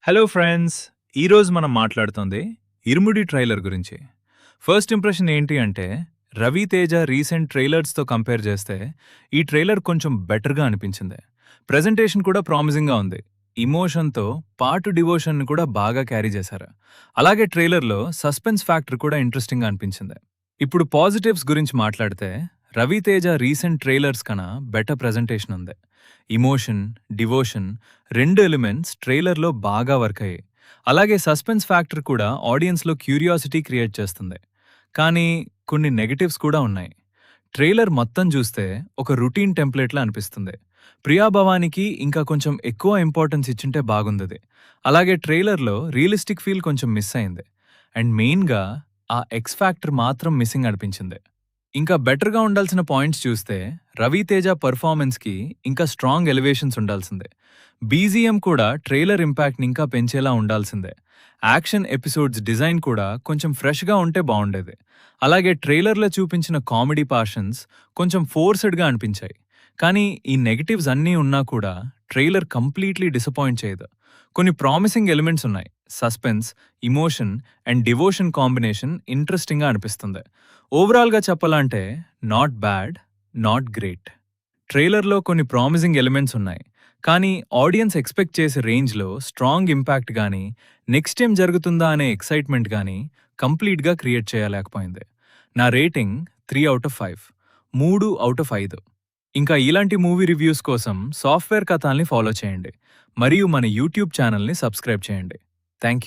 Hello friends! ఈరోజు మనం మాట్లాడుతోంది 'ఇరుముడి' ట్రైలర్ గురించి. ఫస్ట్ ఇంప్రెషన్ ఏంటి అంటే, రవి తేజ రీసెంట్ ట్రైలర్స్‌తో కంపేర్ చేస్తే ఈ ట్రైలర్ కొంచెం బెటర్‌గా అనిపించింది. ప్రెజెంటేషన్ కూడా ప్రామిసింగ్‌గా ఉంది. ఎమోషన్‌తో పాటు డివోషన్‌ని కూడా బాగా క్యారీ చేశారు. అలాగే ట్రైలర్‌లో సస్పెన్స్ ఫ్యాక్టర్ కూడా ఇంట్రెస్టింగ్‌గా అనిపించింది. ఇప్పుడు పాజిటివ్స్ గురించి మాట్లాడితే, రవి తేజ రీసెంట్ ట్రైలర్స్ కన్నా బెటర్ ప్రెజెంటేషన్ ఉంది. ఎమోషన్, డివోషన్ 2 ఎలిమెంట్స్ ట్రైలర్‌లో బాగా వర్క్ అయ్యాయి. అలాగే సస్పెన్స్ ఫ్యాక్టర్ కూడా ఆడియన్స్‌లో క్యూరియాసిటీ క్రియేట్ చేస్తుంది. కానీ కొన్ని నెగెటివ్స్ కూడా ఉన్నాయి. ట్రైలర్ మొత్తం చూస్తే ఒక రొటీన్ టెంప్లేట్‌లా అనిపిస్తుంది. ప్రియా భవానికి ఇంకా కొంచెం ఎక్కువ ఇంపార్టెన్స్ ఇచ్చుంటే బాగుండేది. అలాగే ట్రైలర్‌లో రియలిస్టిక్ ఫీల్ కొంచెం మిస్ అయింది. అండ్ మెయిన్‌గా ఆ ఎక్స్ ఫ్యాక్టర్ మాత్రం మిస్సింగ్ అనిపించింది. ఇంకా బెటర్‌గా ఉండాల్సిన పాయింట్స్ చూస్తే, రవితేజ పెర్ఫార్మెన్స్‌కి ఇంకా స్ట్రాంగ్ ఎలివేషన్స్ ఉండాల్సిందే. బీజీఎం కూడా ట్రైలర్ ఇంపాక్ట్‌ని ఇంకా పెంచేలా ఉండాల్సిందే. యాక్షన్ ఎపిసోడ్స్ డిజైన్ కూడా కొంచెం ఫ్రెష్‌గా ఉంటే బావుండేది. అలాగే ట్రైలర్‌లో చూపించిన కామెడీ పార్షన్స్ కొంచెం ఫోర్స్‌డ్‌గా అనిపించాయి. కానీ ఈ నెగెటివ్స్ అన్నీ ఉన్నా కూడా ట్రైలర్ కంప్లీట్‌లీ డిసప్పాయింట్ చేయదు. కొన్ని ప్రామిసింగ్ ఎలిమెంట్స్ ఉన్నాయి. Suspense, emotion and devotion combination ఇంట్రెస్టింగ్‌గా అనిపిస్తుంది. ఓవరాల్‌గా చెప్పాలంటే నాట్ బ్యాడ్, నాట్ గ్రేట్. ట్రైలర్‌లో కొన్ని ప్రామిసింగ్ ఎలిమెంట్స్ ఉన్నాయి. కానీ ఆడియన్స్ ఎక్స్‌పెక్ట్ చేసే రేంజ్‌లో స్ట్రాంగ్ ఇంపాక్ట్ గానీ, నెక్స్ట్ ఏం జరుగుతుందా అనే ఎక్సైట్‌మెంట్ గానీ కంప్లీట్‌గా క్రియేట్ చేయలేకపోయింది. నా రేటింగ్ 3/5, 3/5. ఇంకా ఇలాంటి మూవీ రివ్యూస్ కోసం సాఫ్ట్‌వేర్ కథల్ని ఫాలో చేయండి. మరియు మన యూట్యూబ్ ఛానల్‌ని సబ్స్క్రైబ్ చేయండి. థాంక్యూ.